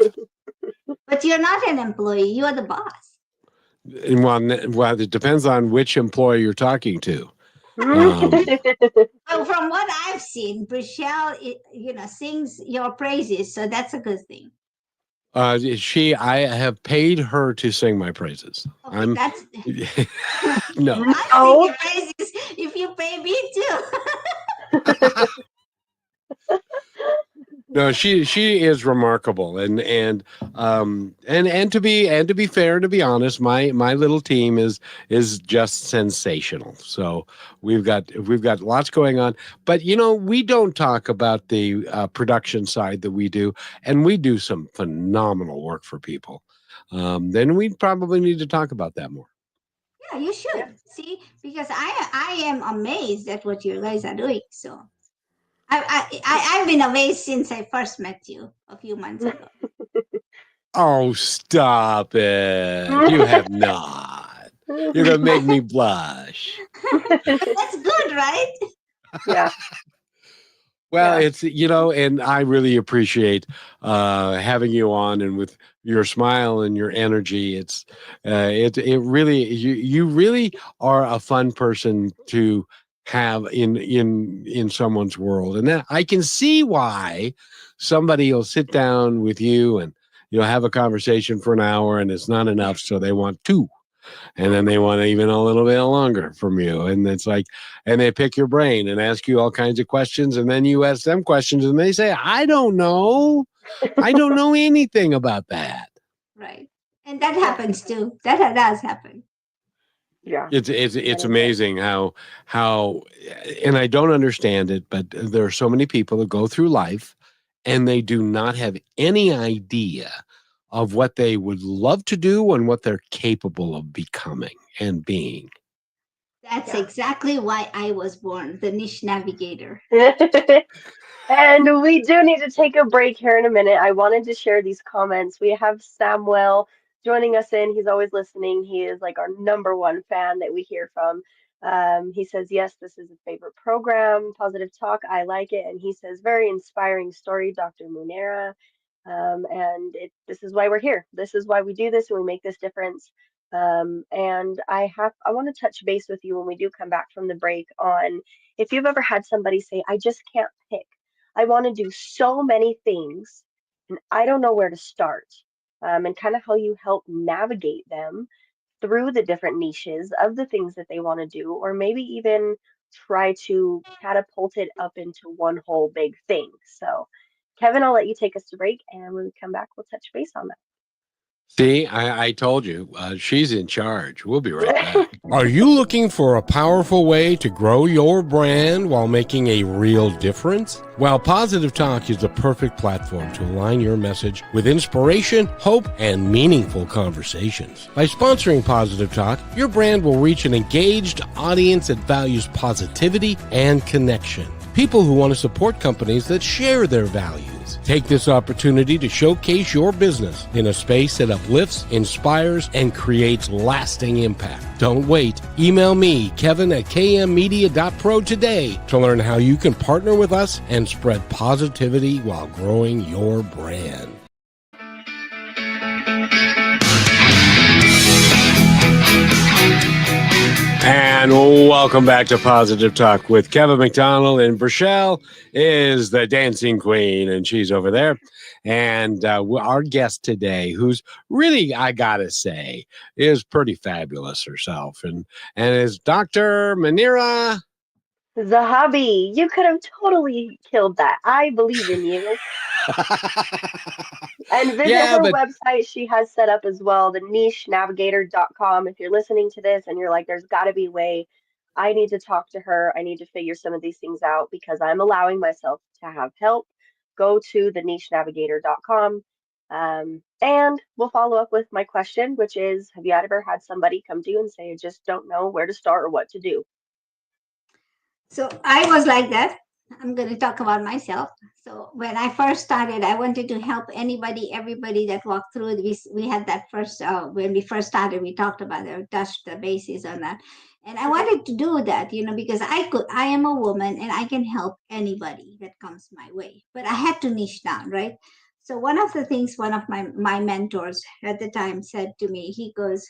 But you're not an employee. You're the boss. Well, it depends on which employee you're talking to. Well, from what I've seen, Brichelle, sings your praises. So that's a good thing. I have paid her to sing my praises. Okay, that's no. I'll sing your praises if you pay me too. No, she is remarkable, and to be fair, to be honest, my little team is just sensational. So we've got lots going on, but we don't talk about the production side that we do, and we do some phenomenal work for people. Then we probably need to talk about that more. Yeah, you should. Yeah. See, because I am amazed at what you guys are doing. So. I've been amazed since I first met you a few months ago. Oh, stop it. You have not. You're going to make me blush. That's good, right? Yeah. Well, it's, and I really appreciate having you on, and with your smile and your energy. It really, you really are a fun person to have in someone's world, and that I can see why somebody will sit down with you and have a conversation for an hour, and it's not enough, so they want two, and then they want even a little bit longer from you, and it's like, and they pick your brain and ask you all kinds of questions, and then you ask them questions, and they say, I don't know anything about that. Right, and that happens too. That does happen. Yeah, it's amazing how, and I don't understand it, but there are so many people that go through life and they do not have any idea of what they would love to do and what they're capable of becoming and being. That's exactly why I was born, the Niche Navigator. And we do need to take a break here in a minute. I wanted to share these comments. We have Samuel joining us in. He's always listening. He is like our #1 fan that we hear from. He says, yes, this is a favorite program, Positive Talk. I like it. And he says, very inspiring story, Dr. Munira. And this is why we're here. This is why we do this and we make this difference. And I want to touch base with you when we do come back from the break on if you've ever had somebody say, I just can't pick. I want to do so many things and I don't know where to start. And kind of how you help navigate them through the different niches of the things that they want to do, or maybe even try to catapult it up into one whole big thing. So, Kevin, I'll let you take us to break, and when we come back, we'll touch base on that. See, I told you, she's in charge. We'll be right back. Are you looking for a powerful way to grow your brand while making a real difference? Well, Positive Talk is the perfect platform to align your message with inspiration, hope, and meaningful conversations. By sponsoring Positive Talk, your brand will reach an engaged audience that values positivity and connection. people who want to support companies that share their values. Take this opportunity to showcase your business in a space that uplifts, inspires, and creates lasting impact. Don't wait. Email me, kevin@kmmedia.pro today to learn how you can partner with us and spread positivity while growing your brand. And welcome back to Positive Talk with Kevin McDonald. And Rochelle is the dancing queen, and she's over there. And our guest today, who's really, I gotta say, is pretty fabulous herself, and is Dr. Munira Zahabi. You could have totally killed that. I believe in you. And visit Yeah, her but website she has set up as well, the nichenavigator.com. If you're listening to this and you're like, there's got to be a way, I need to talk to her. I need to figure some of these things out because I'm allowing myself to have help. Go to the nichenavigator.com. And we'll follow up with my question, which is, have you ever had somebody come to you and say, I just don't know where to start or what to do? So I was like that. I'm going to talk about myself. So when I first started, I wanted to help everybody that walked through. We had that first, when we first started, we talked about it, touched the bases on that. And I wanted to do that, because I am a woman and I can help anybody that comes my way. But I had to niche down, right? So one of the things, one of my mentors at the time said to me, he goes,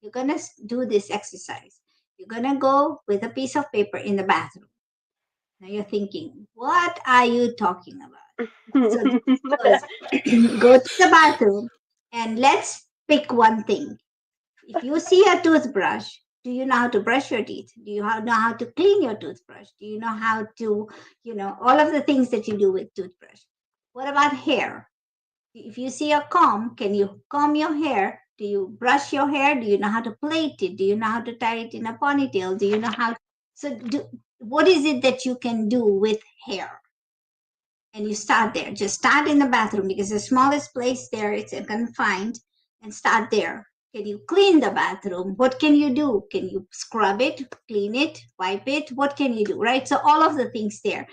you're going to do this exercise. You're going to go with a piece of paper in the bathroom. Now you're thinking, what are you talking about? So go to the bathroom and let's pick one thing. If you see a toothbrush, do you know how to brush your teeth? Do you know how to clean your toothbrush? Do you know how to, all of the things that you do with toothbrush? What about hair? If you see a comb, can you comb your hair? Do you brush your hair? Do you know how to plait it? Do you know how to tie it in a ponytail? Do you know how? What is it that you can do with hair? And you start there. Just start in the bathroom because the smallest place there, it's confined, and start there. Can you clean the bathroom? What can you do? Can you scrub it, clean it, wipe it? What can you do, right? So all of the things there.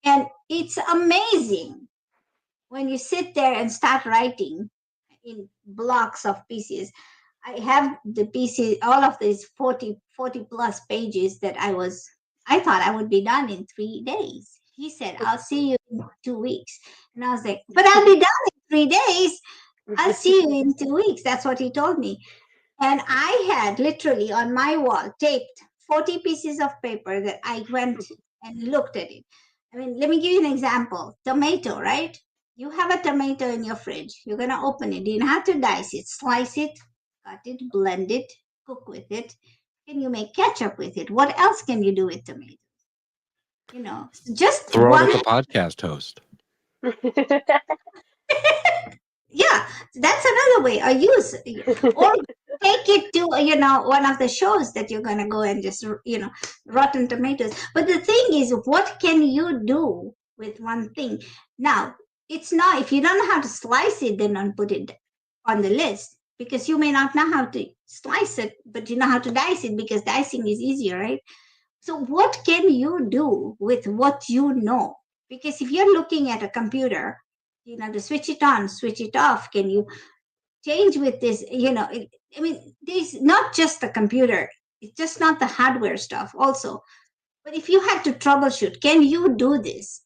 And it's amazing when you sit there and start writing in blocks of pieces. I have the pieces, all of these 40 plus pages that I thought I would be done in 3 days. He said, I'll see you in 2 weeks. And I was like, but I'll be done in 3 days. I'll see you in 2 weeks. That's what he told me. And I had literally on my wall taped 40 pieces of paper that I went and looked at it. I mean, let me give you an example. Tomato, right? You have a tomato in your fridge. You're going to open it. You don't have to dice it, slice it, cut it, blend it, cook with it. Can you make ketchup with it? What else can you do with tomatoes? Just throw one. it at the podcast host. Yeah, that's another way. Or take it to one of the shows that you're gonna go and just Rotten Tomatoes. But the thing is, what can you do with one thing? Now, it's not, if you don't know how to slice it, then don't put it on the list, because you may not know how to slice it, but you know how to dice it because dicing is easier, right? So what can you do with what you know? Because if you're looking at a computer, to switch it on, switch it off, can you change with this? There's not just the computer. It's just not the hardware stuff also. But if you had to troubleshoot, can you do this?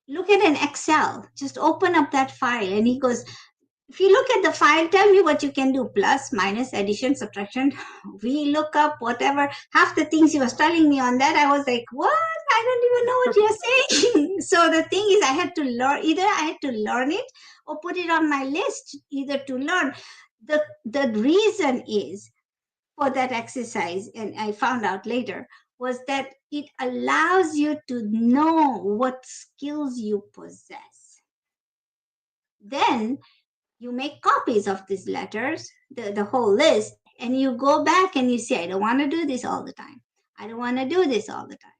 Look at an Excel. Just open up that file. And he goes, if you look at the file, tell me what you can do. Plus, minus, addition, subtraction, VLOOKUP, whatever. Half the things he was telling me on that, I was like, what? I don't even know what you're saying. So the thing is, I had to learn, either I had to learn it or put it on my list, either to learn. The reason is for that exercise, and I found out later, was that it allows you to know what skills you possess. Then you make copies of these letters, the whole list, and you go back and you say, I don't want to do this all the time. I don't want to do this all the time.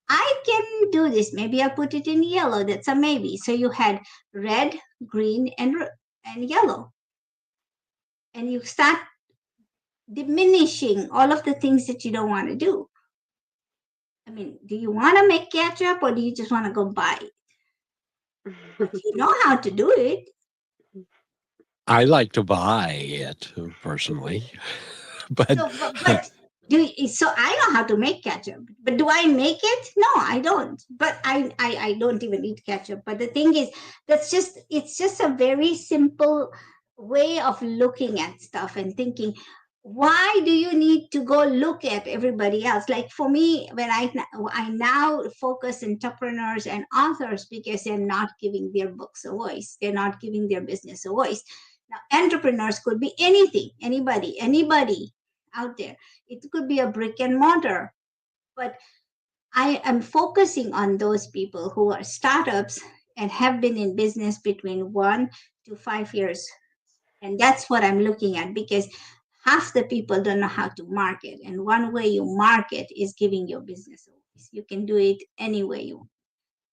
I can do this. Maybe I'll put it in yellow. That's a maybe. So you had red, green, and yellow. And you start diminishing all of the things that you don't want to do. I mean, do you want to make ketchup or do you just want to go buy it? But you know how to do it. I like to buy it personally, but But so I know how to make ketchup, but do I make it? No, I don't. But I don't even eat ketchup. But the thing is, it's just a very simple way of looking at stuff and thinking, why do you need to go look at everybody else? Like for me, when I now focus entrepreneurs and authors because they're not giving their books a voice, they're not giving their business a voice. Now, entrepreneurs could be anything, anybody out there. It could be a brick and mortar, but I am focusing on those people who are startups and have been in business between 1 to 5 years. And that's what I'm looking at because half the people don't know how to market. And one way you market is giving your business a voice. You can do it any way you want.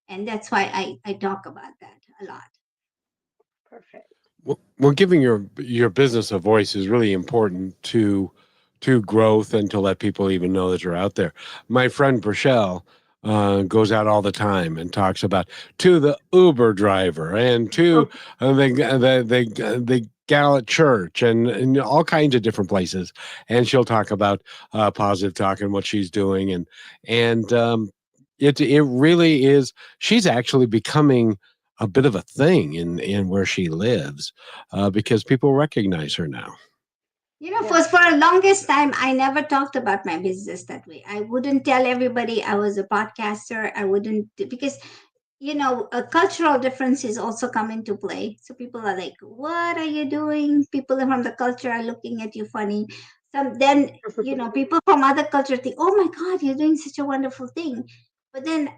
And that's why I talk about that a lot. Perfect. well, giving your business a voice is really important to growth and to let people even know that you're out there. My friend Rochelle goes out all the time and talks about to the Uber driver and to the gal at church and all kinds of different places, and she'll talk about positive talk and what she's doing, and it really is. She's actually becoming a bit of a thing in where she lives because people recognize her now. You know, Yeah. for the longest time, I never talked about my business that way. I wouldn't tell everybody I was a podcaster. I wouldn't, because, a cultural differences also come into play. So people are like, what are you doing? People from the culture are looking at you funny. Then, people from other culture think, oh my God, you're doing such a wonderful thing. But then,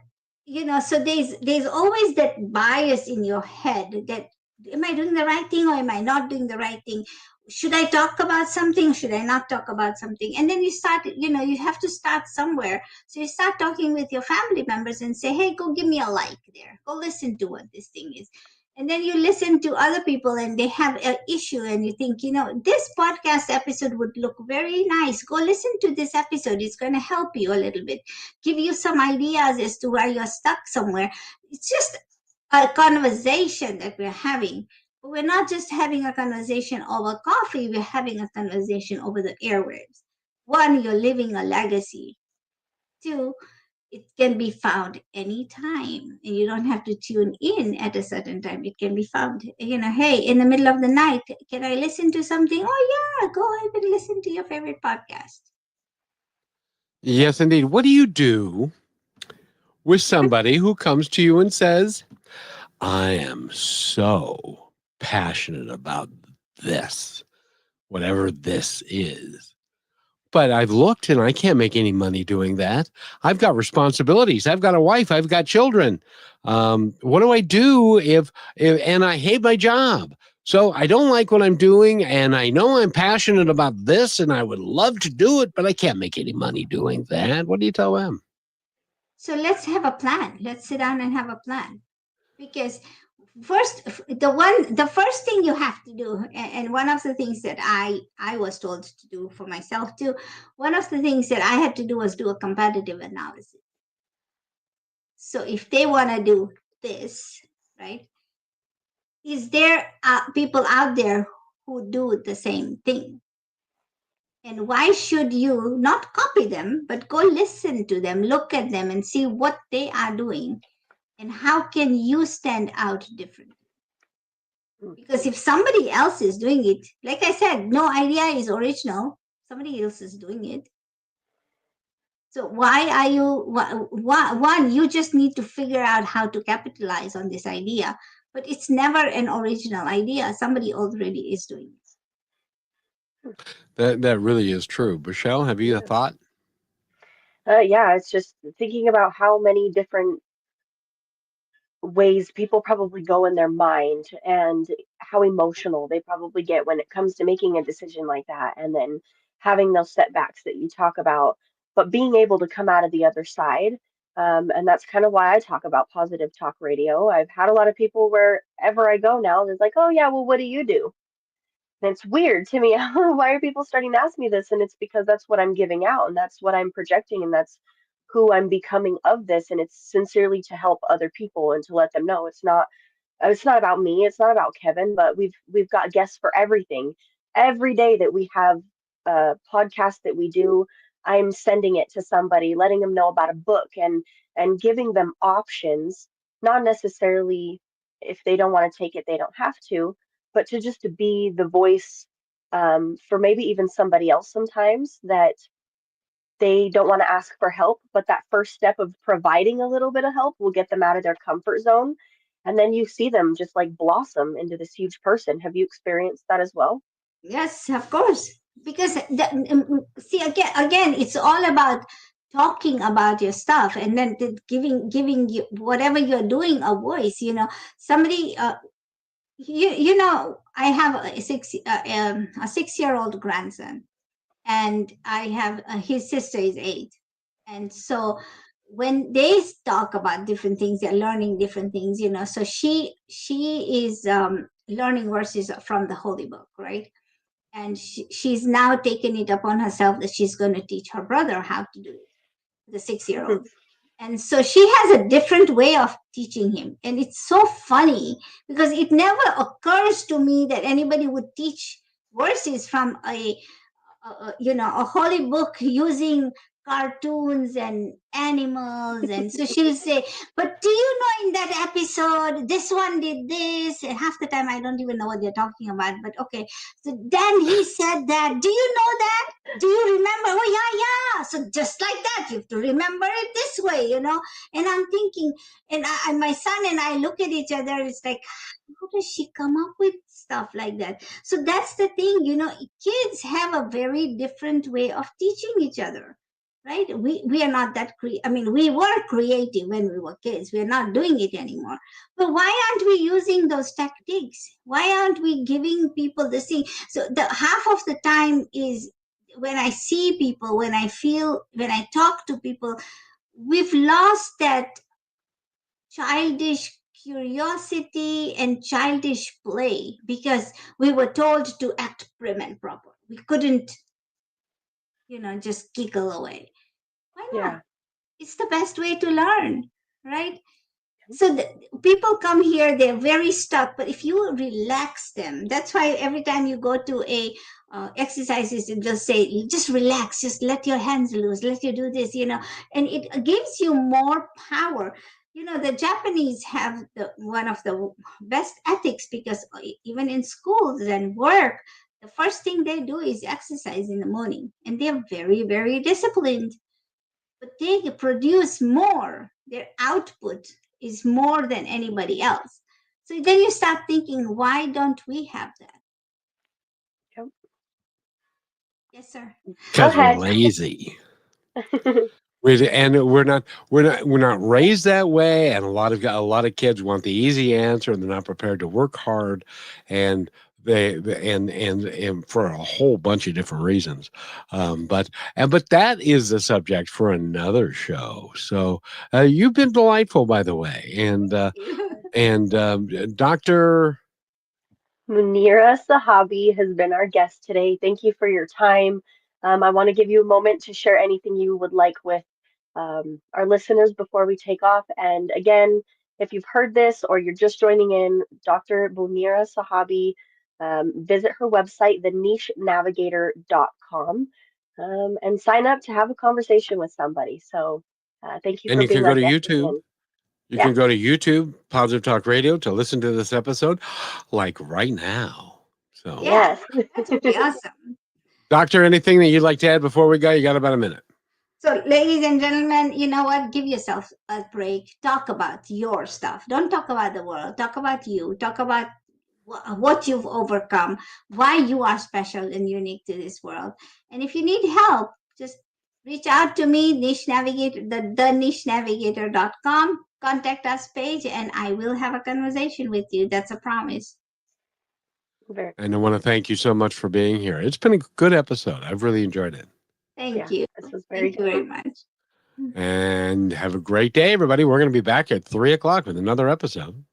so there's always that bias in your head that, am I doing the right thing or am I not doing the right thing? Should I talk about something? Should I not talk about something? And then you start, you have to start somewhere. So you start talking with your family members and say, hey, go give me a like there. Go listen to what this thing is. And then you listen to other people and they have an issue and you think, this podcast episode would look very nice. Go listen to this episode. It's going to help you a little bit, give you some ideas as to where you're stuck somewhere. It's just a conversation that we're having. But we're not just having a conversation over coffee, we're having a conversation over the airwaves. One, you're leaving a legacy. Two, it can be found anytime and you don't have to tune in at a certain time. It can be found, hey, in the middle of the night, can I listen to something? Oh, yeah, go ahead and listen to your favorite podcast. Yes, indeed. What do you do with somebody who comes to you and says, I am so passionate about this, whatever this is, but I've looked and I can't make any money doing that. I've got responsibilities. I've got a wife. I've got children. What do I do if and I hate my job? So I don't like what I'm doing, and I know I'm passionate about this, and I would love to do it, but I can't make any money doing that. What do you tell them? So let's have a plan. Let's sit down and have a plan. Because the first thing you have to do, and one of the things that I was told to do for myself too, one of the things that I had to do was do a competitive analysis. So if they want to do this, right, is there people out there who do the same thing? And why should you not copy them, but go listen to them, look at them and see what they are doing and how can you stand out differently? Because if somebody else is doing it, like I said, no idea is original. Somebody else is doing it. So why are you, one, you just need to figure out how to capitalize on this idea, but it's never an original idea. Somebody already is doing it. That really is true. Michelle, have you a thought? Yeah, it's just thinking about how many different ways people probably go in their mind and how emotional they probably get when it comes to making a decision like that, and then having those setbacks that you talk about, but being able to come out of the other side. And that's kind of why I talk about positive talk radio. I've had a lot of people wherever I go now, they're like, oh, yeah, well, what do you do? And it's weird to me. Why are people starting to ask me this? And it's because that's what I'm giving out and that's what I'm projecting and that's who I'm becoming of this, and it's sincerely to help other people and to let them know it's not about me, it's not about Kevin, but we've got guests for everything. Every day that we have a podcast that we do, I'm sending it to somebody, letting them know about a book and giving them options, not necessarily if they don't want to take it, they don't have to, but to just to be the voice for maybe even somebody else sometimes that they don't want to ask for help, but that first step of providing a little bit of help will get them out of their comfort zone. And then you see them just like blossom into this huge person. Have you experienced that as well? Yes, of course. Because see, again, it's all about talking about your stuff, and then giving you whatever you're doing a voice. Somebody. I have a 6-year-old grandson, and I have his sister is 8, and so when they talk about different things, they're learning different things. So she is learning verses from the Holy Book, right? And she's now taken it upon herself that she's going to teach her brother how to do it, the 6-year-old. And so she has a different way of teaching him. And it's so funny because it never occurs to me that anybody would teach verses from a holy book using cartoons and animals. And so she'll say, but do you know in that episode this one did this, and half the time I don't even know what they're talking about, but okay, so then he said that, do you know that, do you remember? Oh yeah, so just like that you have to remember it this way. And I'm thinking, and my son and I look at each other, it's like, how does she come up with stuff like that? So that's the thing, kids have a very different way of teaching each other, right? We are not that we were creative when we were kids. We're not doing it anymore. But why aren't we using those tactics? Why aren't we giving people the thing? So the half of the time is when I see people, when I talk to people, we've lost that childish curiosity and childish play because we were told to act prim and proper. We couldn't, just giggle away. Why not? Yeah. It's the best way to learn, right? So people come here, they're very stuck, but if you relax them, that's why every time you go to a exercises, it will say, just relax, just let your hands loose, let you do this, and it gives you more power. The Japanese have one of the best ethics because even in schools and work, the first thing they do is exercise in the morning, and they're very, very disciplined. But they produce more. Their output is more than anybody else. So then you start thinking, why don't we have that? Yep. Yes, sir. Because we're lazy. We're not raised that way, and a lot of kids want the easy answer, and they're not prepared to work hard, and and for a whole bunch of different reasons. But that is the subject for another show. So you've been delightful, by the way, and Dr. Munira Zahabi has been our guest today. Thank you for your time. I want to give you a moment to share anything you would like with our listeners before we take off. And again, if you've heard this or you're just joining in, Dr. Munira Zahabi, visit her website, thenichenavigator.com, and sign up to have a conversation with somebody. So thank you And for you being can go our to guest YouTube. again. You can go to YouTube, Positive Talk Radio, to listen to this episode, like right now. So yes, that would be awesome. Doctor, anything that you'd like to add before we go? You got about a minute. So, ladies and gentlemen, you know what? Give yourself a break. Talk about your stuff. Don't talk about the world. Talk about you. Talk about what you've overcome, why you are special and unique to this world. And if you need help, just reach out to me, Niche Navigator, the nichenavigator.com. Contact us page, and I will have a conversation with you. That's a promise. And I want to thank you so much for being here. It's been a good episode. I've really enjoyed it. Thank you. This was very Thank you very much. And have a great day, everybody. We're going to be back at 3:00 with another episode.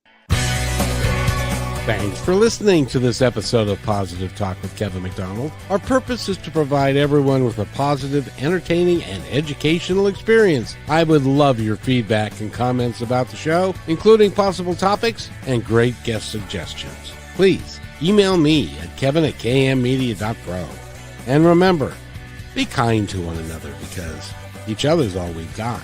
Thanks for listening to this episode of Positive Talk with Kevin McDonald. Our purpose is to provide everyone with a positive, entertaining, and educational experience. I would love your feedback and comments about the show, including possible topics and great guest suggestions. Please email me at kevin@kmmedia.pro. And remember, be kind to one another because each other's all we've got.